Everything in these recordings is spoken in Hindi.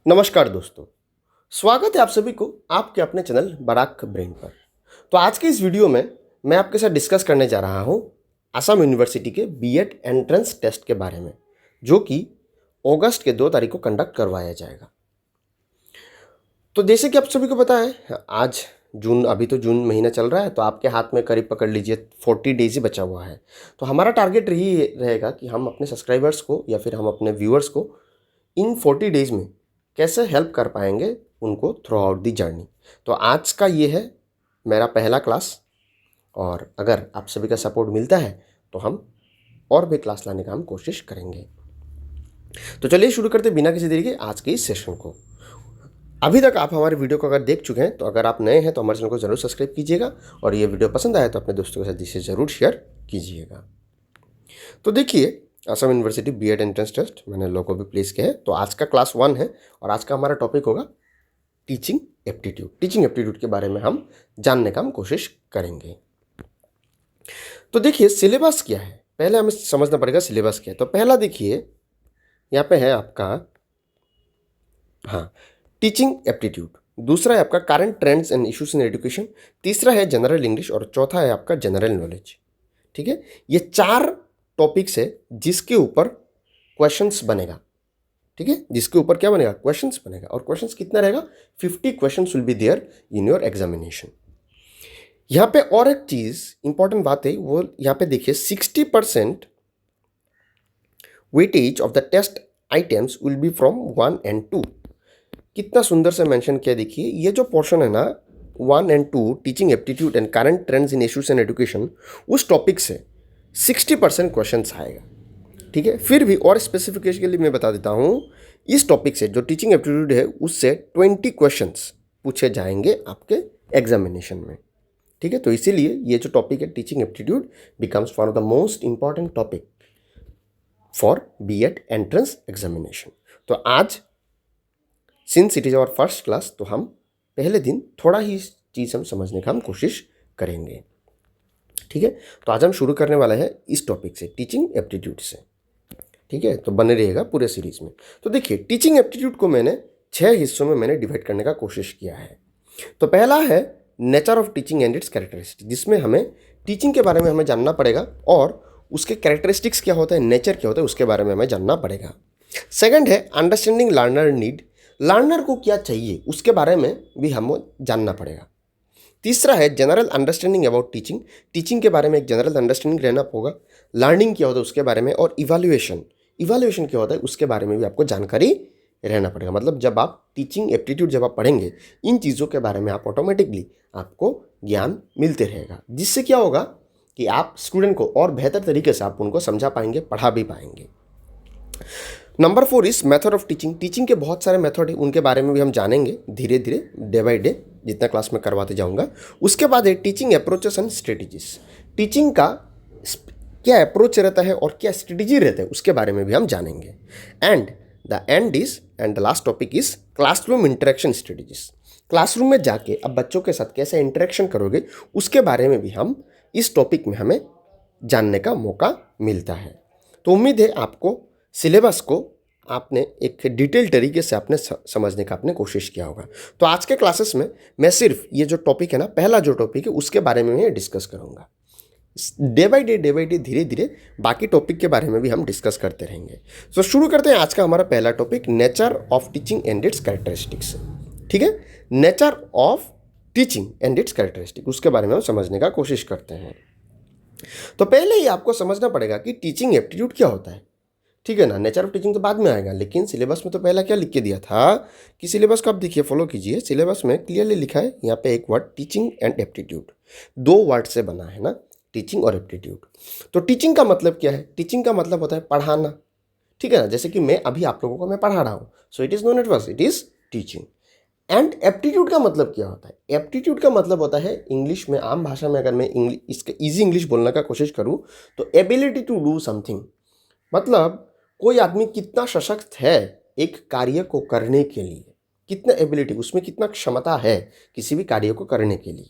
नमस्कार दोस्तों, स्वागत है आप सभी को आपके अपने चैनल बराक ब्रेन पर। तो आज के इस वीडियो में मैं आपके साथ डिस्कस करने जा रहा हूँ असम यूनिवर्सिटी के बीएड एंट्रेंस टेस्ट के बारे में, जो कि अगस्त के 2 तारीख को कंडक्ट करवाया जाएगा। तो जैसे कि आप सभी को पता है, आज अभी तो जून महीना चल रहा है, तो आपके हाथ में करीब पकड़ लीजिए 40 डेज ही बचा हुआ है। तो हमारा टारगेट यही रहेगा कि हम अपने सब्सक्राइबर्स को या फिर हम अपने व्यूअर्स को इन 40 डेज में कैसे हेल्प कर पाएंगे उनको थ्रू आउट दी जर्नी। तो आज का ये है मेरा पहला क्लास, और अगर आप सभी का सपोर्ट मिलता है तो हम और भी क्लास लाने का हम कोशिश करेंगे। तो चलिए शुरू करते बिना किसी देरी के आज के इस सेशन को। अभी तक आप हमारे वीडियो को अगर देख चुके हैं तो अगर आप नए हैं तो हमारे चैनल को ज़रूर सब्सक्राइब कीजिएगा, और ये वीडियो पसंद आए तो अपने दोस्तों के साथ इसे ज़रूर शेयर कीजिएगा। तो देखिए, Assam university BEd entrance test मैंने लोगों भी प्लेस किया है। तो आज का क्लास 1 है और आज का हमारा टॉपिक होगा टीचिंग एप्टीट्यूड। टीचिंग एप्टीट्यूड के बारे में हम जानने का हम कोशिश करेंगे। तो देखिए, सिलेबस क्या है, पहले हमें समझना पड़ेगा सिलेबस क्या है। तो पहला देखिए, यहाँ पे है आपका टीचिंग एप्टीट्यूड। दूसरा है आपका current trends and issues in education. तीसरा है जनरल इंग्लिश, और चौथा है आपका जनरल नॉलेज। ठीक है, ये 4 टॉपिक्स है जिसके ऊपर क्वेश्चंस बनेगा। ठीक है, जिसके ऊपर क्या बनेगा, क्वेश्चंस बनेगा। और क्वेश्चंस कितना रहेगा, 50 questions will be there in your examination. यहाँ पे और एक चीज इंपॉर्टेंट बात है, वो यहाँ पे देखिए 60% weightage of the test items will be from 1 and 2। कितना सुंदर से मेंशन किया, देखिए ये जो पोर्शन है ना 1 and 2 teaching aptitude and current trends in issues and education, उस टॉपिक से 60% क्वेश्चन आएगा। ठीक है, फिर भी और स्पेसिफिकेशन के लिए मैं बता देता हूँ, इस टॉपिक से जो टीचिंग एप्टीट्यूड है उससे 20 क्वेश्चंस पूछे जाएंगे आपके एग्जामिनेशन में। ठीक है, तो इसीलिए ये जो टॉपिक है teaching aptitude becomes one of the most important topic for BEd entrance examination. तो आज since it is our first class, तो हम पहले दिन थोड़ा ही चीज़ हम समझने का हम कोशिश करेंगे। ठीक है, तो आज हम शुरू करने वाला है इस टॉपिक से, टीचिंग एप्टीट्यूड से। ठीक है, तो बने रहेगा पूरे सीरीज में। तो देखिए, टीचिंग एप्टीट्यूड को मैंने 6 हिस्सों में मैंने डिवाइड करने का कोशिश किया है। तो पहला है nature of teaching and it's characteristics, जिसमें हमें टीचिंग के बारे में हमें जानना पड़ेगा और उसके कैरेक्टरिस्टिक्स क्या होता है, नेचर क्या होता है, उसके बारे में हमें जानना पड़ेगा। सेकंड है अंडरस्टैंडिंग लर्नर नीड, लर्नर को क्या चाहिए उसके बारे में भी हमें जानना पड़ेगा। तीसरा है general understanding about teaching, teaching के बारे में एक जनरल अंडरस्टैंडिंग रहना होगा। लर्निंग क्या होता है उसके बारे में, और इवैल्यूएशन, इवैल्यूएशन क्या होता है उसके बारे में भी आपको जानकारी रहना पड़ेगा। मतलब जब आप टीचिंग एप्टीट्यूड जब आप पढ़ेंगे, इन चीज़ों के बारे में आप ऑटोमेटिकली आपको ज्ञान मिलते रहेगा, जिससे क्या होगा कि आप स्टूडेंट को और बेहतर तरीके से आप उनको समझा पाएंगे, पढ़ा भी पाएंगे। नंबर 4 इस मेथड ऑफ टीचिंग, टीचिंग के बहुत सारे मेथड है, उनके बारे में भी हम जानेंगे धीरे धीरे, डे बाई डे, जितना क्लास में करवाते जाऊंगा। उसके बाद है teaching approaches and strategies, teaching का क्या अप्रोच रहता है और क्या स्ट्रेटजी रहता है उसके बारे में भी हम जानेंगे। And the last topic is classroom interaction strategies, classroom में जाके अब बच्चों के साथ कैसे इंटरेक्शन करोगे उसके बारे में भी हम इस टॉपिक में हमें जानने का मौका मिलता है। तो उम्मीद है आपको सिलेबस को आपने एक डिटेल तरीके से आपने समझने का आपने कोशिश किया होगा। तो आज के क्लासेस में मैं सिर्फ ये जो टॉपिक है ना, पहला जो टॉपिक है उसके बारे में मैं डिस्कस करूँगा। डे बाई डे धीरे धीरे बाकी टॉपिक के बारे में भी हम डिस्कस करते रहेंगे। तो शुरू करते हैं आज का हमारा पहला topic, nature of teaching and it's characteristics. ठीक है, nature of teaching and it's characteristic, उसके बारे में हम समझने का कोशिश करते हैं। तो पहले ही आपको समझना पड़ेगा कि टीचिंग एप्टीट्यूड क्या होता है। ठीक है ना, नेचर ऑफ टीचिंग तो बाद में आएगा, लेकिन सिलेबस में तो पहला क्या लिख के दिया था कि सिलेबस को आप देखिए, फॉलो कीजिए। सिलेबस में क्लियरली लिखा है यहाँ पे एक word teaching and aptitude, 2 word से बना है ना, टीचिंग और एप्टीट्यूड। तो टीचिंग का मतलब क्या है, टीचिंग का मतलब होता है पढ़ाना। ठीक है ना, जैसे कि मैं अभी आप लोगों को मैं पढ़ा रहा हूँ, so it is known at first, it is teaching. And aptitude का मतलब क्या होता है, एप्टीट्यूड का मतलब होता है इंग्लिश में, आम भाषा में अगर मैं इसका ईजी इंग्लिश बोलने का कोशिश करूँ तो एबिलिटी टू डू समथिंग, मतलब कोई आदमी कितना सशक्त है एक कार्य को करने के लिए, कितना एबिलिटी, उसमें कितना क्षमता है किसी भी कार्य को करने के लिए।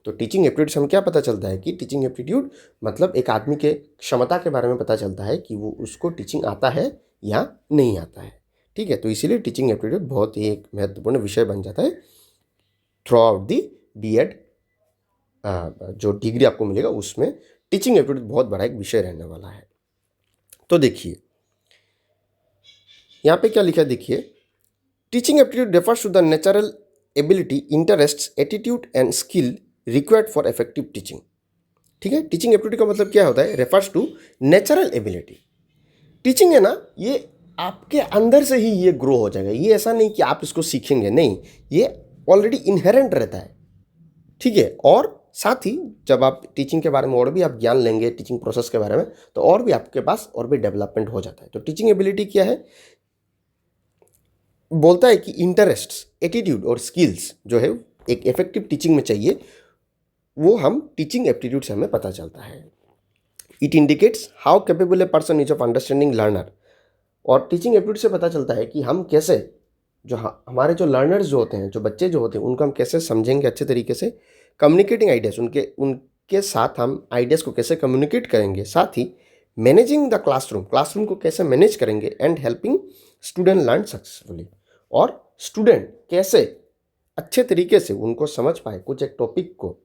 तो टीचिंग एप्टीट्यूड से हम क्या पता चलता है कि टीचिंग एप्टीट्यूड मतलब एक आदमी के क्षमता के बारे में पता चलता है कि वो उसको टीचिंग आता है या नहीं आता है। ठीक है, तो इसीलिए टीचिंग एप्टीट्यूड बहुत ही एक महत्वपूर्ण विषय बन जाता है थ्रू आउट दी B.Ed। जो डिग्री आपको मिलेगा उसमें टीचिंग एप्टीट्यूड बहुत बड़ा एक विषय रहने वाला है। तो देखिए यहाँ पे क्या लिखा है, देखिए teaching aptitude refers to the natural ability, interest, attitude and skill required for effective teaching. ठीक है, टीचिंग एप्टीट्यूड का मतलब क्या होता है, refers to natural ability. Teaching है ना, ये आपके अंदर से ही ये ग्रो हो जाएगा, ये ऐसा नहीं कि आप इसको सीखेंगे, नहीं, ये ऑलरेडी इनहेरेंट रहता है। ठीक है, और साथ ही जब आप टीचिंग के बारे में और भी आप ज्ञान लेंगे टीचिंग प्रोसेस के बारे में, तो और भी आपके पास और भी डेवलपमेंट हो जाता है। तो टीचिंग एबिलिटी क्या है, बोलता है कि इंटरेस्ट, एटीट्यूड और स्किल्स जो है एक इफेक्टिव टीचिंग में चाहिए, वो हम टीचिंग एप्टीट्यूड से हमें पता चलता है। It indicates how capable a person is of understanding learner. और टीचिंग एप्टीट्यूड से पता चलता है कि हम कैसे जो हमारे जो लर्नर्स जो होते हैं, जो बच्चे जो होते हैं, उनको हम कैसे समझेंगे अच्छे तरीके से, कम्युनिकेटिंग आइडियाज़, उनके साथ हम आइडियाज़ को कैसे कम्युनिकेट करेंगे, साथ ही मैनेजिंग द क्लासरूम, क्लासरूम को कैसे मैनेज करेंगे, and helping student learn successfully. और स्टूडेंट कैसे अच्छे तरीके से उनको समझ पाए कुछ एक टॉपिक को,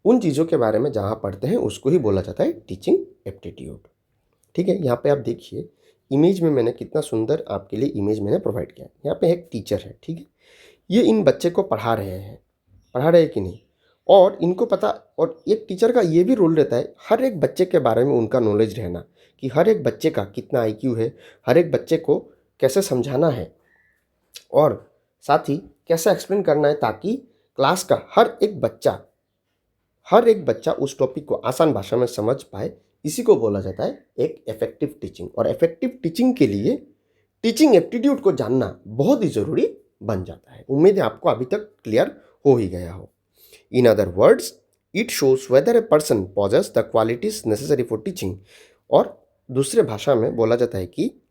उन चीज़ों के बारे में जहाँ पढ़ते हैं उसको ही बोला जाता है टीचिंग एप्टीट्यूड। ठीक है, यहाँ पे आप देखिए इमेज में मैंने कितना सुंदर आपके लिए इमेज मैंने प्रोवाइड किया है। यहाँ पे एक टीचर है, ठीक है, ये इन बच्चे को पढ़ा रहे हैं कि नहीं, और इनको पता, और एक टीचर का ये भी रोल रहता है हर एक बच्चे के बारे में उनका नॉलेज रहना, कि हर एक बच्चे का कितना IQ है, हर एक बच्चे को कैसे समझाना है, और साथ ही कैसे एक्सप्लेन करना है, ताकि क्लास का हर एक बच्चा उस टॉपिक को आसान भाषा में समझ पाए। इसी को बोला जाता है एक इफेक्टिव टीचिंग। और इफेक्टिव टीचिंग के लिए टीचिंग एप्टीट्यूड को जानना बहुत ही ज़रूरी बन जाता है। उम्मीद है आपको अभी तक क्लियर हो ही गया हो। In other words, it shows whether a person possess the qualities necessary for teaching. और दूसरे भाषा में बोला जाता है कि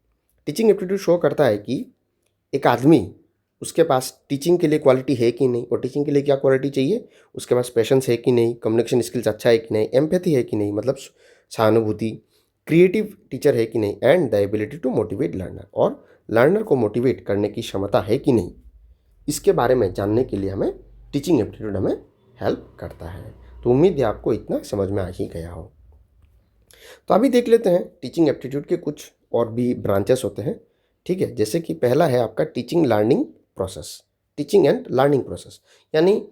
टीचिंग एप्टीट्यूड शो करता है कि एक आदमी, उसके पास टीचिंग के लिए क्वालिटी है कि नहीं, और टीचिंग के लिए क्या क्वालिटी चाहिए, उसके पास पेशेंस है कि नहीं, कम्युनिकेशन स्किल्स अच्छा है कि नहीं, एम्पैथी है कि नहीं, मतलब सहानुभूति, क्रिएटिव टीचर है कि नहीं, and the ability to motivate learner, और लर्नर को मोटिवेट करने की क्षमता है कि नहीं। इसके बारे में जानने के लिए हमें टीचिंग एप्टीट्यूड हमें हेल्प करता है। तो उम्मीद है आपको इतना समझ में आ ही गया हो। तो अभी देख लेते हैं टीचिंग एप्टीट्यूड के कुछ और भी ब्रांचेस होते हैं। ठीक है, जैसे कि पहला है आपका teaching learning process, teaching and learning process. यानी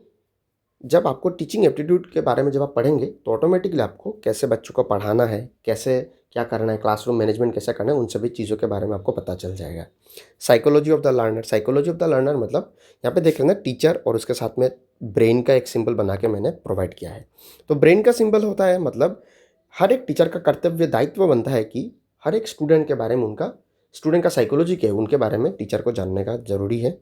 जब आपको टीचिंग एप्टीट्यूड के बारे में जब आप पढ़ेंगे तो ऑटोमेटिकली आपको कैसे बच्चों को पढ़ाना है, कैसे क्या करना है, क्लासरूम मैनेजमेंट कैसे करना है, उन सभी चीज़ों के बारे में आपको पता चल जाएगा। Psychology of the learner, psychology of the learner मतलब यहाँ पे देख लेना टीचर और उसके साथ में ब्रेन का एक सिंबल बना के मैंने प्रोवाइड किया है। तो ब्रेन का सिंबल होता है, मतलब हर एक टीचर का कर्तव्य दायित्व बनता है कि हर एक स्टूडेंट के बारे में, उनका स्टूडेंट का साइकोलॉजी क्या है उनके बारे में टीचर को जानने का ज़रूरी है।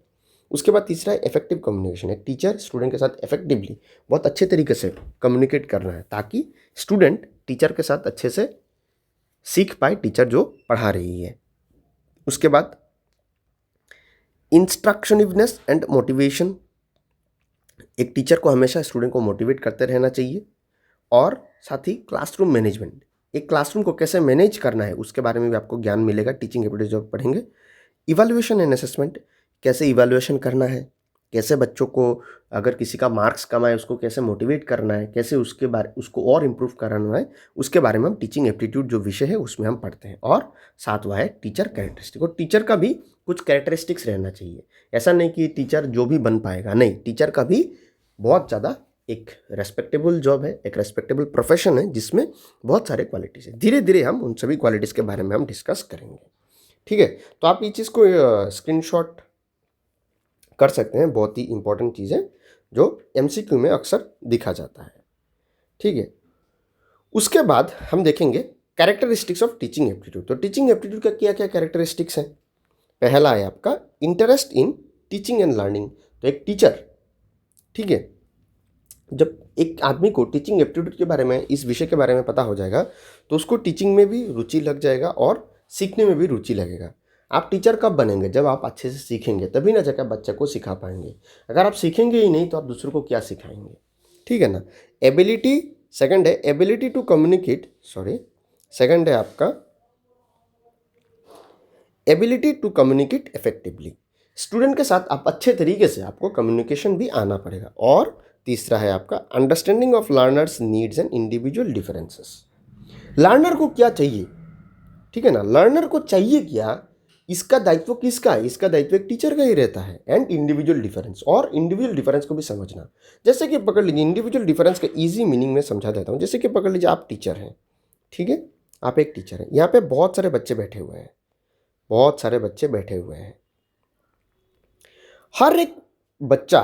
उसके बाद तीसरा है इफेक्टिव कम्युनिकेशन। एक टीचर स्टूडेंट के साथ इफेक्टिवली बहुत अच्छे तरीके से कम्युनिकेट करना है, ताकि स्टूडेंट टीचर के साथ अच्छे से सीख पाए टीचर जो पढ़ा रही है। उसके बाद इंस्ट्रक्शनिवनेस एंड मोटिवेशन, एक टीचर को हमेशा स्टूडेंट को मोटिवेट करते रहना चाहिए। और साथ ही क्लासरूम मैनेजमेंट, एक क्लासरूम को कैसे मैनेज करना है उसके बारे में भी आपको ज्ञान मिलेगा टीचिंग एप्टीट्यूड जब पढ़ेंगे। इवैल्यूएशन एंड असेसमेंट, कैसे इवैल्यूएशन करना है, कैसे बच्चों को अगर किसी का मार्क्स कम आए उसको कैसे मोटिवेट करना है, कैसे उसको और इम्प्रूव कराना है, उसके बारे में हम टीचिंग एप्टीट्यूड जो विषय है उसमें हम पढ़ते हैं। और सातवां है टीचर कैरेक्टरिस्टिक, और टीचर का भी कुछ कैरेक्टरिस्टिक्स रहना चाहिए। ऐसा नहीं कि टीचर जो भी बन पाएगा, नहीं, टीचर का भी बहुत ज़्यादा एक रेस्पेक्टेबल जॉब है, एक रेस्पेक्टेबल प्रोफेशन है, जिसमें बहुत सारे क्वालिटीज़ है। धीरे धीरे हम उन सभी क्वालिटीज़ के बारे में हम डिस्कस करेंगे। ठीक है, तो आप ये चीज़ को स्क्रीनशॉट कर सकते हैं, बहुत ही इंपॉर्टेंट चीज़ है जो MCQ में अक्सर दिखा जाता है। ठीक है, उसके बाद हम देखेंगे कैरेक्टरिस्टिक्स ऑफ टीचिंग एप्टीट्यूड। तो टीचिंग एप्टीट्यूड का क्या क्या कैरेक्टरिस्टिक्स हैं। पहला है आपका interest in teaching and learning. तो एक टीचर, ठीक है, जब एक आदमी को टीचिंग एप्टीट्यूड के बारे में, इस विषय के बारे में पता हो जाएगा, तो उसको टीचिंग में भी रुचि लग जाएगा और सीखने में भी रुचि लगेगा। आप टीचर कब बनेंगे, जब आप अच्छे से सीखेंगे, तभी ना जाकर बच्चे को सिखा पाएंगे। अगर आप सीखेंगे ही नहीं तो आप दूसरों को क्या सिखाएंगे। ठीक है ना। एबिलिटी, सेकंड है एबिलिटी टू कम्युनिकेट, सेकंड है आपका ability to communicate effectively, student के साथ आप अच्छे तरीके से आपको कम्युनिकेशन भी आना पड़ेगा। और तीसरा है आपका understanding of learners needs and individual differences. Learner को क्या चाहिए, ठीक है ना, लर्नर को चाहिए क्या, इसका दायित्व किसका है, इसका दायित्व एक टीचर का ही रहता है। एंड इंडिविजुअल डिफरेंस, और इंडिविजुअल डिफरेंस को भी समझना। जैसे कि पकड़ लीजिए, इंडिविजुअल डिफरेंस का इजी मीनिंग में समझा देता हूँ। जैसे कि पकड़ लीजिए आप टीचर हैं, ठीक है, आप एक टीचर हैं, यहाँ पे बहुत सारे बच्चे बैठे हुए हैं, बहुत सारे बच्चे बैठे हुए हैं। हर एक बच्चा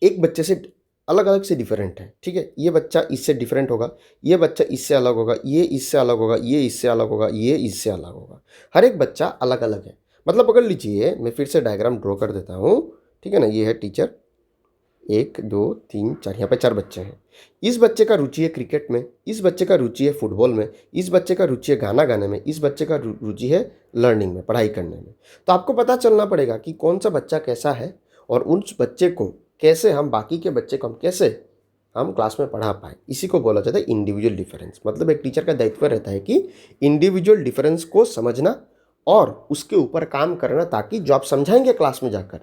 एक बच्चे से अलग अलग से डिफरेंट है, ठीक है। ये बच्चा इससे डिफरेंट होगा, ये बच्चा इससे अलग होगा, ये इससे अलग होगा, ये इससे अलग होगा, ये इससे अलग होगा। हर एक बच्चा अलग अलग है। मतलब पकड़ लीजिए, मैं फिर से डायग्राम ड्रॉ कर देता हूँ, ठीक है ना। ये है टीचर, 1 2 3 4, यहाँ पे 4 बच्चे हैं। इस बच्चे का रुचि है क्रिकेट में, इस बच्चे का रुचि है फुटबॉल में, इस बच्चे का रुचि है गाना गाने में, इस बच्चे का रुचि है लर्निंग में, पढ़ाई करने में। तो आपको पता चलना पड़ेगा कि कौन सा बच्चा कैसा है, और उस बच्चे को कैसे हम, बाकी के बच्चे को हम कैसे हम क्लास में पढ़ा पाए। इसी को बोला जाता है इंडिविजुअल डिफरेंस। मतलब एक टीचर का दायित्व रहता है कि इंडिविजुअल डिफरेंस को समझना और उसके ऊपर काम करना, ताकि जो आप समझाएंगे क्लास में जाकर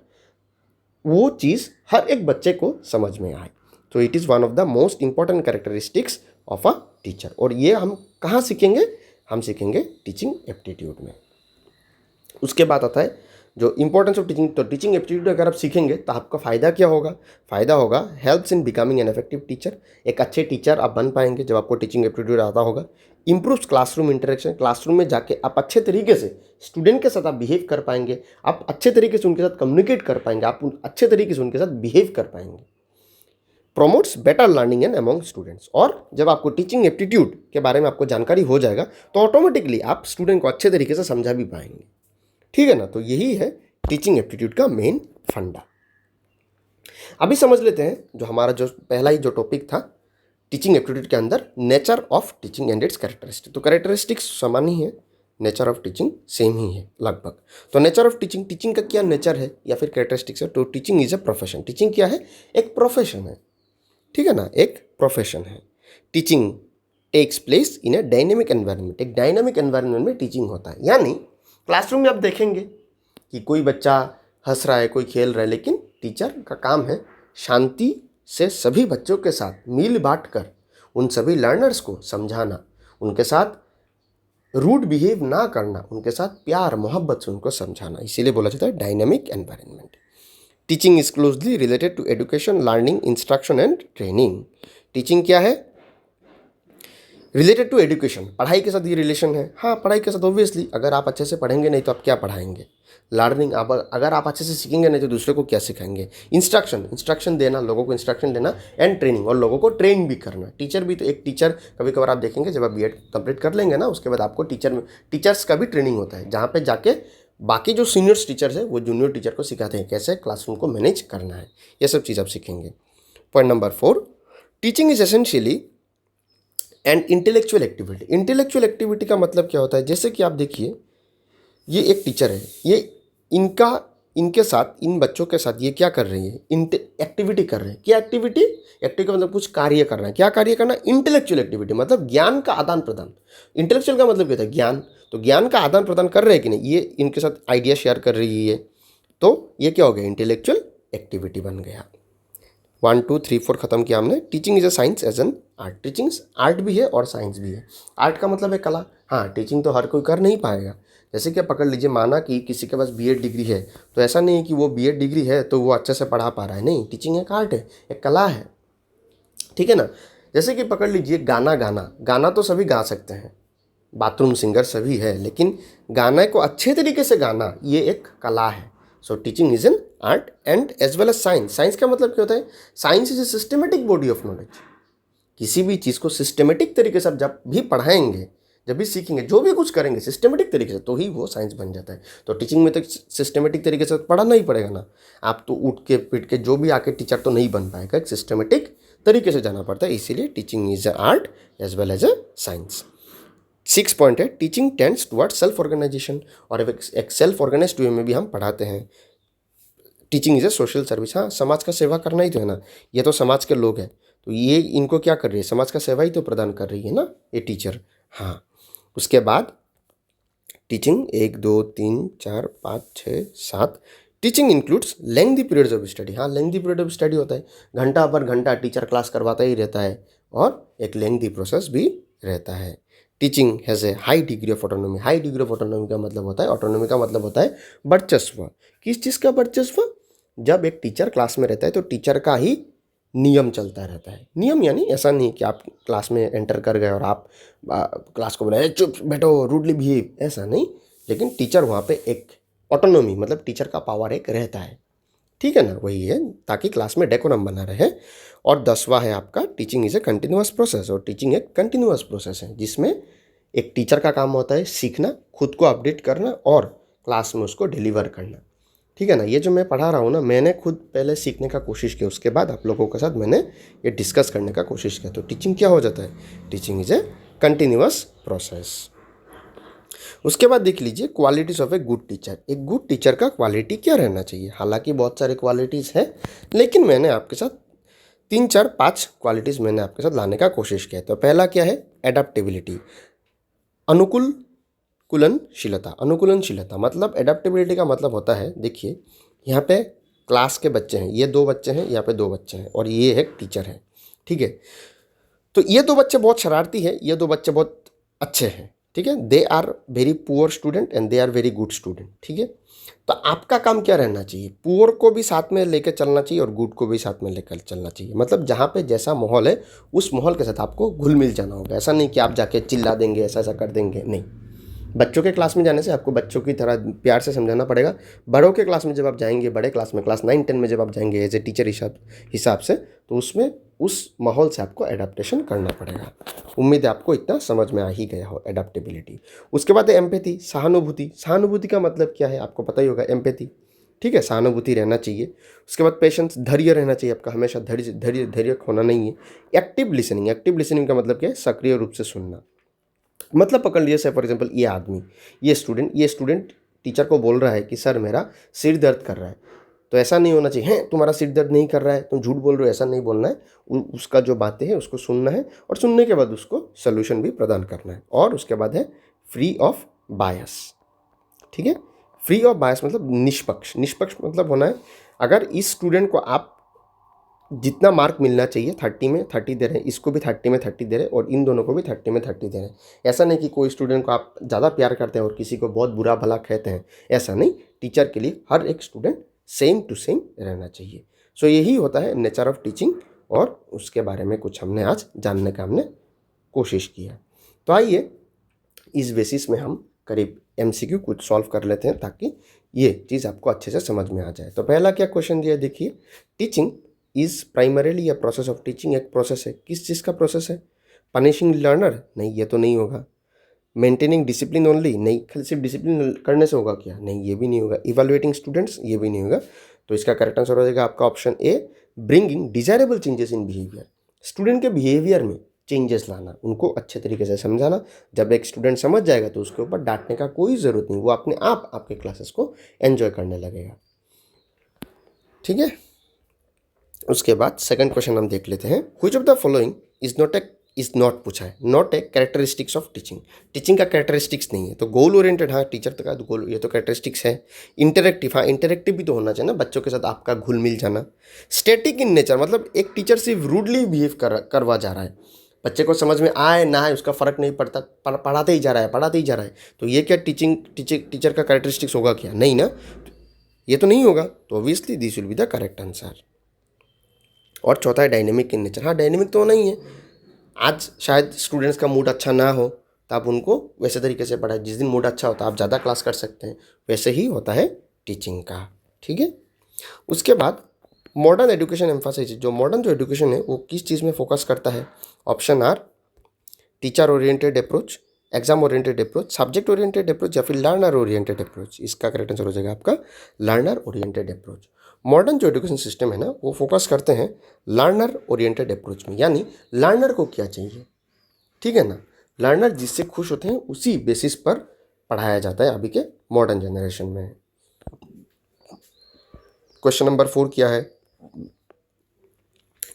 वो चीज़ हर एक बच्चे को समझ में आए। तो it is one of the most important characteristics of a teacher. और ये हम कहाँ सीखेंगे, हम सीखेंगे टीचिंग एप्टीट्यूड में। उसके बाद आता है जो इंपॉर्टेंस ऑफ टीचिंग। तो टीचिंग एप्टीट्यूड अगर आप सीखेंगे तो आपका फ़ायदा क्या होगा, फ़ायदा होगा helps in becoming an effective teacher. एक अच्छे टीचर आप बन पाएंगे जब आपको टीचिंग एप्टीट्यूड आता होगा। इम्प्रूव्स क्लासरूम इंटरेक्शन, क्लासरूम में जाके आप अच्छे तरीके से स्टूडेंट के साथ आप बिहेव कर पाएंगे, आप अच्छे तरीके से उनके साथ कम्युनिकेट कर पाएंगे, आप अच्छे तरीके से उनके साथ बिहेव कर पाएंगे। Promotes better learning and among students, और जब आपको टीचिंग एप्टीट्यूड के बारे में आपको जानकारी हो जाएगा तो ऑटोमेटिकली आप स्टूडेंट को अच्छे तरीके से समझा भी पाएंगे, ठीक है ना। तो यही है टीचिंग एप्टीट्यूड का मेन फंडा। अभी समझ लेते हैं जो हमारा जो पहला ही जो टॉपिक था टीचिंग एप्टीट्यूड के अंदर, nature of teaching and it's characteristic. तो कैरेक्टरिस्टिक्स समान ही है, नेचर ऑफ टीचिंग सेम ही है लगभग। तो नेचर ऑफ टीचिंग, टीचिंग का क्या नेचर है या फिर कैरेक्टरिस्टिक्स है। तो teaching is a profession, teaching क्या है, एक प्रोफेशन है, ठीक है ना, एक प्रोफेशन है। Teaching takes place in a dynamic environment, एक डायनेमिक एनवायरनमेंट में टीचिंग होता है। यानी क्लासरूम में आप देखेंगे कि कोई बच्चा हंस रहा है, कोई खेल रहा है, लेकिन टीचर का काम है शांति से सभी बच्चों के साथ मिल बांट कर उन सभी लर्नर्स को समझाना, उनके साथ रूड बिहेव ना करना, उनके साथ प्यार मोहब्बत से उनको समझाना। इसीलिए बोला जाता है dynamic environment. Teaching is closely related to education, learning, instruction and training. Teaching क्या है, रिलेटेड टू एजुकेशन, पढ़ाई के साथ ये रिलेशन है। हाँ, पढ़ाई के साथ ऑब्वियसली, अगर आप अच्छे से पढ़ेंगे नहीं तो आप क्या पढ़ाएंगे। लर्निंग, आप अगर आप अच्छे से सीखेंगे नहीं तो दूसरे को क्या सिखाएंगे। इंस्ट्रक्शन, इंस्ट्रक्शन देना, लोगों को इंस्ट्रक्शन देना। एंड ट्रेनिंग, और लोगों को ट्रेन भी करना। टीचर भी, तो एक टीचर कभी कभार आप देखेंगे जब आप बीएड कंप्लीट कर लेंगे ना, उसके बाद आपको टीचर्स का भी ट्रेनिंग होता है, जहाँ पे जाके बाकी जो सीनियर्स टीचर्स है वो जूनियर टीचर को सिखाते हैं कैसे क्लासरूम को मैनेज करना है। ये सब चीज़ आप सीखेंगे। Point number 4, teaching is essentially and intellectual activity. Intellectual activity का मतलब क्या होता है, जैसे कि आप देखिए ये एक टीचर है, ये इनके साथ, इन बच्चों के साथ ये क्या कर रही है, एक्टिविटी कर रहे हैं। क्या एक्टिविटी, एक्टिविटी का मतलब कुछ कार्य करना है। क्या कार्य करना, इंटेलेक्चुअल एक्टिविटी, मतलब ज्ञान का आदान प्रदान। इंटेलेक्चुअल का मतलब क्या था, ज्ञान। तो ज्ञान का आदान प्रदान कर रहे हैं कि नहीं, ये इनके साथ आइडिया शेयर कर रही है, तो ये क्या हो गया, इंटेलेक्चुअल एक्टिविटी बन गया। 1 2 3 4 खत्म किया हमने। Teaching is a science as an art, teaching art भी है और साइंस भी है। आर्ट का मतलब है कला। हाँ, टीचिंग तो हर कोई कर नहीं पाएगा। जैसे कि पकड़ लीजिए, माना कि किसी के पास बीएड डिग्री है, तो ऐसा नहीं है कि वो बीएड डिग्री है तो वो अच्छे से पढ़ा पा रहा है। नहीं, टीचिंग एक आर्ट है, एक कला है, ठीक है ना। जैसे कि पकड़ लीजिए गाना तो सभी गा सकते हैं, बाथरूम सिंगर सभी है, लेकिन गाने को अच्छे तरीके से गाना ये एक कला है। So teaching is an art and as well as science. Science का मतलब क्या होता है, science is a systematic body of knowledge. किसी भी चीज़ को सिस्टमेटिक तरीके से आप जब भी पढ़ाएंगे, जब भी सीखेंगे, जो भी कुछ करेंगे सिस्टमेटिक तरीके से, तो ही वो साइंस बन जाता है। तो टीचिंग में तो सिस्टमेटिक तरीके से पढ़ाना ही पड़ेगा ना। आप तो उठ के पीट के जो भी आके टीचर तो नहीं बन पाएगा, एक सिस्टमेटिक तरीके से जाना पड़ता है। इसीलिए teaching is a art as well as a science. 6 point है, teaching tends toward self organisation, और एक सेल्फ ऑर्गेनाइज्ड वे में भी हम पढ़ाते हैं। Teaching is a social service, हाँ, समाज का सेवा करना ही तो है ना। ये तो समाज के लोग हैं, तो ये इनको क्या कर रही है, समाज का सेवा ही तो प्रदान कर रही है ना ये टीचर। हाँ, उसके बाद teaching 1 2 3 4 5 6 7। Teaching includes lengthy periods of study. हाँ, लेंथी पीरियड ऑफ स्टडी होता है, घंटा पर घंटा टीचर क्लास करवाता ही रहता है और एक लेंथी प्रोसेस भी रहता है। Teaching has a high degree of autonomy. High degree of autonomy का मतलब होता है, ऑटोनॉमी का मतलब होता है वर्चस्व। किस चीज़ का वर्चस्व? जब एक टीचर क्लास में रहता है तो टीचर का ही नियम चलता रहता है। नियम यानी ऐसा नहीं कि आप क्लास में एंटर कर गए और आप क्लास को बोले चुप बैठो, रूडली बिहेव, ऐसा नहीं। लेकिन टीचर वहाँ पे एक ऑटोनॉमी, मतलब टीचर का पावर एक रहता है, ठीक है ना, वही है, ताकि क्लास में डेकोरम बना रहे। और 10वां है आपका teaching is a continuous process. और टीचिंग एक कंटिन्यूअस प्रोसेस है जिसमें एक टीचर का काम होता है सीखना, खुद को अपडेट करना और क्लास में उसको डिलीवर करना, ठीक है ना। ये जो मैं पढ़ा रहा हूँ ना, मैंने खुद पहले सीखने का कोशिश की, उसके बाद आप लोगों के साथ मैंने ये डिस्कस करने का कोशिश किया। तो टीचिंग क्या हो जाता है? Teaching is a continuous process. उसके बाद देख लीजिए qualities of a good teacher. एक गुड टीचर का क्वालिटी क्या रहना चाहिए? हालांकि बहुत सारे क्वालिटीज़ हैं, लेकिन मैंने आपके साथ 3 4 5 क्वालिटीज़ मैंने आपके साथ लाने का कोशिश किया। तो पहला क्या है? एडाप्टेबिलिटी, अनुकूलनशीलता। अनुकूलनशीलता मतलब एडाप्टेबिलिटी का मतलब होता है, देखिए यहाँ पे क्लास के बच्चे हैं, ये 2 बच्चे हैं, यहाँ पे 2 बच्चे हैं और ये एक टीचर है, ठीक है। तो ये 2 बच्चे बहुत शरारती हैं, ये 2 बच्चे बहुत अच्छे हैं, ठीक है। They are very poor student and they are very good student, ठीक है। तो आपका काम क्या रहना चाहिए? पुअर को भी साथ में लेकर चलना चाहिए और गुड को भी साथ में लेकर चलना चाहिए। मतलब जहाँ पे जैसा माहौल है उस माहौल के साथ आपको घुल मिल जाना होगा। ऐसा नहीं कि आप जाके चिल्ला देंगे, ऐसा ऐसा कर देंगे, नहीं। बच्चों के क्लास में जाने से आपको बच्चों की तरह प्यार से समझाना पड़ेगा। बड़ों के क्लास में जब आप जाएंगे, बड़े क्लास में, क्लास 9 10 में जब आप जाएंगे एज ए टीचर हिसाब से, तो उसमें उस माहौल से आपको एडाप्टेशन करना पड़ेगा। उम्मीद है आपको इतना समझ में आ ही गया हो, एडाप्टेबिलिटी। उसके बाद है एम्पैथी, सहानुभूति। सहानुभूति का मतलब क्या है आपको पता ही होगा, एम्पैथी, ठीक है। सहानुभूति रहना चाहिए। उसके बाद पेशेंस, धैर्य रहना चाहिए आपका, हमेशा धैर्य धैर्य धैर्य खोना नहीं है। एक्टिव लिसनिंग, एक्टिव लिसनिंग का मतलब क्या है? सक्रिय रूप से सुनना। मतलब पकड़ लीजिए से फॉर एग्जांपल ये आदमी, ये स्टूडेंट टीचर को बोल रहा है कि सर मेरा सिर दर्द कर रहा है। तो ऐसा नहीं होना चाहिए, हैं तुम्हारा सिर दर्द नहीं कर रहा है, तुम झूठ बोल रहे हो, ऐसा नहीं बोलना है। उसका जो बातें हैं उसको सुनना है और सुनने के बाद उसको सोल्यूशन भी प्रदान करना है। और उसके बाद है फ्री ऑफ बायस, ठीक है। फ्री ऑफ बायस मतलब निष्पक्ष। निष्पक्ष मतलब होना है, अगर इस स्टूडेंट को आप जितना मार्क मिलना चाहिए 30 में 30 दे रहे हैं, इसको भी 30 में 30 दे रहे हैं और इन दोनों को भी 30 में 30 दे रहे हैं। ऐसा नहीं कि कोई स्टूडेंट को आप ज़्यादा प्यार करते हैं और किसी को बहुत बुरा भला कहते हैं, ऐसा नहीं। टीचर के लिए हर एक स्टूडेंट सेम टू सेम रहना चाहिए। सो यही होता है नेचर ऑफ टीचिंग और उसके बारे में कुछ हमने आज जानने का हमने कोशिश किया। तो आइए इस बेसिस में हम करीब MCQ कुछ सॉल्व कर लेते हैं ताकि ये चीज़ आपको अच्छे से समझ में आ जाए। तो पहला क्या क्वेश्चन दिया, देखिए, टीचिंग इज़ प्राइमरीली या प्रोसेस ऑफ टीचिंग। एक प्रोसेस है, किस चीज़ का प्रोसेस है? पनिशिंग लर्नर, नहीं ये तो नहीं होगा। मेंटेनिंग डिसिप्लिन ओनली, नहीं, खाली सिर्फ डिसिप्लिन करने से होगा क्या? नहीं, ये भी नहीं होगा। इवेलुएटिंग स्टूडेंट्स, ये भी नहीं होगा। तो इसका करेक्ट आंसर हो जाएगा आपका option A, bringing desirable changes in behaviour. Student के बिहेवियर में चेंजेस लाना, उनको अच्छे तरीके से समझाना। जब एक स्टूडेंट समझ जाएगा तो उसके ऊपर डांटने का कोई ज़रूरत नहीं, वो अपने आप आपके क्लासेस को एंजॉय करने लगेगा, ठीक है। उसके बाद सेकंड क्वेश्चन हम देख लेते हैं। Which of the following is not पूछा है, not a characteristics of teaching. Teaching का कैरेक्टरिस्टिक्स नहीं है। तो गोल ओरिएंटेड, हाँ टीचर का तो गोल, ये तो कैरेक्टरिस्टिक्स है। इंटरेक्टिव, हाँ इंटरेक्टिव भी तो होना चाहिए ना, बच्चों के साथ आपका घुल मिल जाना। स्टैटिक इन नेचर मतलब एक टीचर सिर्फ रूडली बिहेव करवा जा रहा है, बच्चे को समझ में आए ना आए उसका फ़र्क नहीं पड़ता, पढ़ाते ही जा रहा है, पढ़ाते ही जा रहा है। तो ये क्या टीचर का कैरेक्टरिस्टिक्स होगा क्या? नहीं ना, ये तो नहीं होगा। तो obviously this will be the correct answer. और चौथा है डायनेमिक इन नेचर। हाँ डायनेमिक तो होना ही है। आज शायद स्टूडेंट्स का मूड अच्छा ना हो तो आप उनको वैसे तरीके से पढ़ाएं, जिस दिन मूड अच्छा होता है आप ज़्यादा क्लास कर सकते हैं। वैसे ही होता है टीचिंग का, ठीक है। उसके बाद मॉडर्न एजुकेशन एम्फासाइज, जो मॉडर्न जो एजुकेशन है वो किस चीज़ में फोकस करता है? Option are teacher oriented approach, exam oriented approach, subject oriented approach या फिर लर्नर ओरिएंटेड अप्रोच। इसका करेक्ट आंसर हो जाएगा आपका लर्नर ओरिएंटेड अप्रोच। मॉडर्न जो एजुकेशन सिस्टम है ना वो फोकस करते हैं लर्नर ओरिएंटेड अप्रोच में, यानी लर्नर को क्या चाहिए, ठीक है ना। लर्नर जिससे खुश होते हैं उसी बेसिस पर पढ़ाया जाता है अभी के मॉडर्न जनरेशन में। क्वेश्चन नंबर 4 क्या है?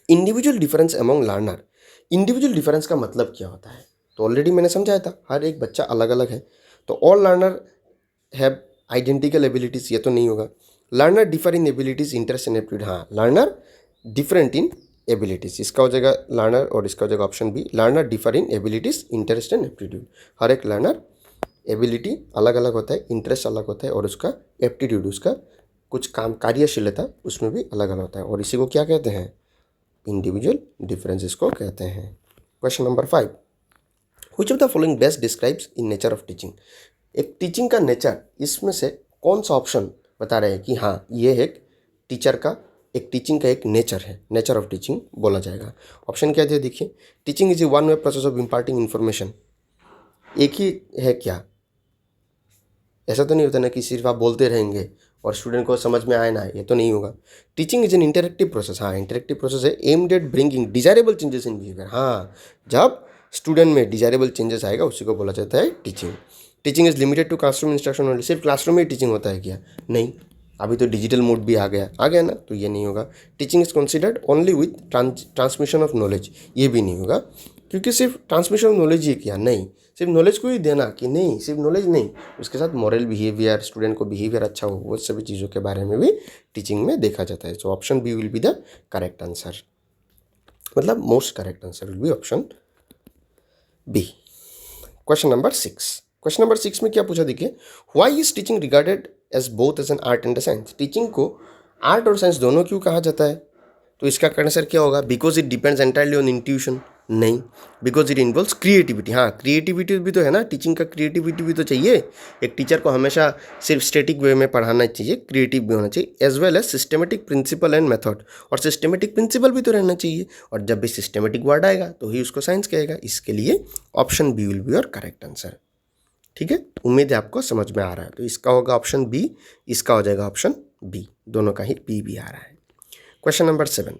Individual difference among learner. Individual difference का मतलब क्या होता है? तो ऑलरेडी मैंने समझाया था, हर एक बच्चा अलग अलग है। तो all learner have identical abilities, ये तो नहीं होगा। Learner differ in abilities, interest and aptitude, हाँ लर्नर डिफरेंट इन एबिलिटीज़, इसका हो जाएगा लर्नर और इसका हो जाएगा option B, learner differ in abilities, interest and aptitude. हर एक लर्नर एबिलिटी अलग अलग होता है, इंटरेस्ट अलग होता है और उसका एप्टीट्यूड, उसका कुछ काम कार्यशीलता उसमें भी अलग अलग होता है, और इसी को क्या कहते हैं, इंडिविजुअल डिफरेंसेस को कहते हैं। Question number 5, which of the following best describes in nature of teaching. एक टीचिंग का नेचर, इसमें से कौन सा ऑप्शन बता रहे हैं कि हाँ ये एक टीचर का, एक टीचिंग का एक नेचर है, नेचर ऑफ टीचिंग बोला जाएगा। ऑप्शन क्या दिया देखिए, teaching is a one way process of imparting information, एक ही है क्या, ऐसा तो नहीं होता ना कि सिर्फ आप बोलते रहेंगे और स्टूडेंट को समझ में आए ना, ये तो नहीं होगा। Teaching is N interactive process, हाँ इंटरेक्टिव प्रोसेस है, aimed at bringing desirable changes in behaviour, हाँ जब स्टूडेंट में डिजायरेबल चेंजेस आएगा उसी को बोला जाता है teaching. Teaching is limited to classroom instruction only, सिर्फ क्लासरूम में ही टीचिंग होता है क्या, नहीं, अभी तो डिजिटल मोड भी आ गया ना, तो ये नहीं होगा। Teaching is considered only with transmission of knowledge, ये भी नहीं होगा, क्योंकि सिर्फ ट्रांसमिशन ऑफ नॉलेज ही किया नहीं, सिर्फ नॉलेज को ही देना कि नहीं, सिर्फ नॉलेज नहीं, उसके साथ मॉरल बिहेवियर, स्टूडेंट को बिहेवियर अच्छा हो, वो सभी चीज़ों के बारे में भी टीचिंग में देखा जाता है। So option B will be the correct answer, मतलब most correct answer will be option B. Question number 6, question number 6 में क्या पूछा देखिए, why is teaching regarded as both as an art and science. Teaching को आर्ट और साइंस दोनों क्यों कहा जाता है, तो इसका आंसर क्या होगा, because it depends entirely on intuition, नहीं, बिकॉज इट इन्वॉल्व्स क्रिएटिविटी, हाँ क्रिएटिविटी भी तो है ना, टीचिंग का क्रिएटिविटी भी तो चाहिए, एक टीचर को हमेशा सिर्फ स्टैटिक वे में पढ़ाना चाहिए, क्रिएटिव भी होना चाहिए, as well as systematic principle and method, और सिस्टमेटिक प्रिंसिपल भी तो रहना चाहिए, और जब भी सिस्टमेटिक वर्ड आएगा तो ही उसको साइंस कहेगा, इसके लिए option B will be your correct answer. ठीक है, उम्मीद है आपको समझ में आ रहा है, तो इसका होगा ऑप्शन बी, इसका हो जाएगा ऑप्शन बी, दोनों का ही बी भी आ रहा है। Question number 7,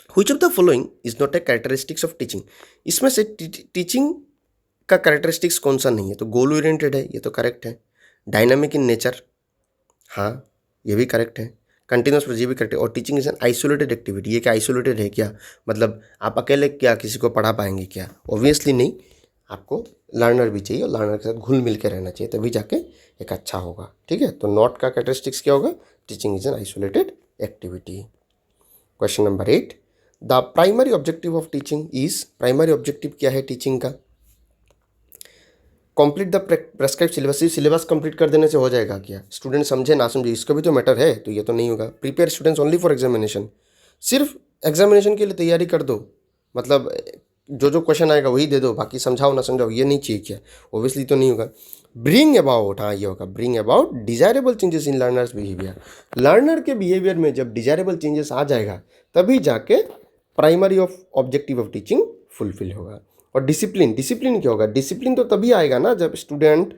which of the following is not a characteristics of teaching. इसमें से टीचिंग का कैरेक्टरिस्टिक्स कौन सा नहीं है, तो गोल ओरिएंटेड है, ये तो करेक्ट है। डायनामिक इन नेचर, हाँ ये भी करेक्ट है। कंटिन्यूस, ये भी करेक्ट है। और teaching is an isolated activity, ये क्या आइसोलेटेड है क्या, मतलब आप अकेले क्या किसी को पढ़ा पाएंगे क्या, ऑब्वियसली नहीं, आपको लर्नर भी चाहिए और लर्नर के साथ घुल मिल के रहना चाहिए, तभी जाके एक अच्छा होगा। ठीक है, तो नॉट का कैरेक्टरिस्टिक्स क्या होगा, teaching is an isolated activity. Question number 8, the primary objective of teaching is, primary objective क्या है टीचिंग का, complete the prescribe syllabus, syllabus complete कर देने से हो जाएगा क्या, स्टूडेंट समझे ना समझे इसका भी तो मैटर है, तो ये तो नहीं होगा। Prepare students only for examination, सिर्फ एग्जामिनेशन के लिए तैयारी कर दो, मतलब जो जो क्वेश्चन आएगा वही दे दो, बाकी समझाओ ना समझाओ ये नहीं चाहिए क्या, ओब्वियसली तो नहीं होगा। ब्रिंग अबाउट, हाँ ये होगा, bring about desirable changes in learner's behaviour, learner के बिहेवियर में जब डिजायरेबल चेंजेस आ जाएगा तभी जाके primary of objective of teaching fulfil होगा। और डिसिप्लिन, डिसिप्लिन क्या होगा, डिसिप्लिन तो तभी आएगा ना जब स्टूडेंट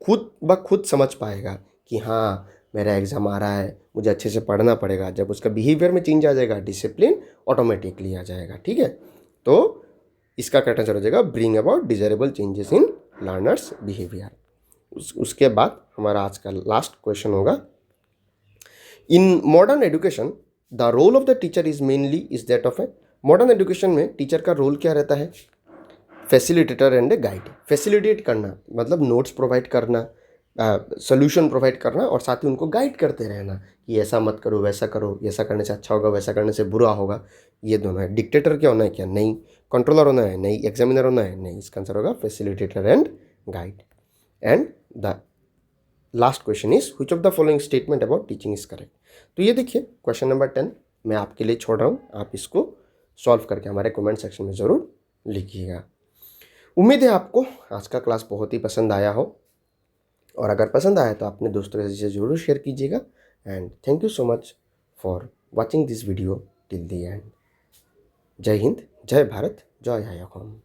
खुद ब खुद समझ पाएगा कि हाँ मेरा एग्ज़ाम आ रहा है, मुझे अच्छे से पढ़ना पड़ेगा, जब उसका बिहेवियर में चेंज आ जाएगा डिसिप्लिन ऑटोमेटिकली आ जाएगा। ठीक है, तो इसका करेक्ट आंसर हो जाएगा bring about desirable changes in learner's behaviour. उसके बाद हमारा आज का लास्ट क्वेश्चन होगा, in modern education the role of the teacher is mainly is that of a, modern education में टीचर का रोल क्या रहता है, facilitator and a guide. Facilitate करना मतलब नोट्स प्रोवाइड करना, सोल्यूशन प्रोवाइड करना, और साथ ही उनको गाइड करते रहना कि ऐसा मत करो, वैसा करो, ऐसा करने से अच्छा होगा, वैसा करने से बुरा होगा, ये दोनों है। डिक्टेटर क्या होना है क्या, नहीं। कंट्रोलर होना है, नहीं। एग्जामिनर होना है, नहीं। इसका आंसर होगा facilitator and guide. And the last question is which of the following statement about teaching is correct. तो ये देखिए क्वेश्चन नंबर 10 मैं आपके लिए छोड़ रहा हूँ, आप इसको सॉल्व करके हमारे कमेंट सेक्शन में ज़रूर लिखिएगा। उम्मीद है आपको आज का क्लास बहुत ही पसंद आया हो, और अगर पसंद आया तो अपने दोस्तों के साथ ज़रूर शेयर कीजिएगा। And thank you so much for watching this video till the end. जय हिंद, जय भारत, जय हय असम।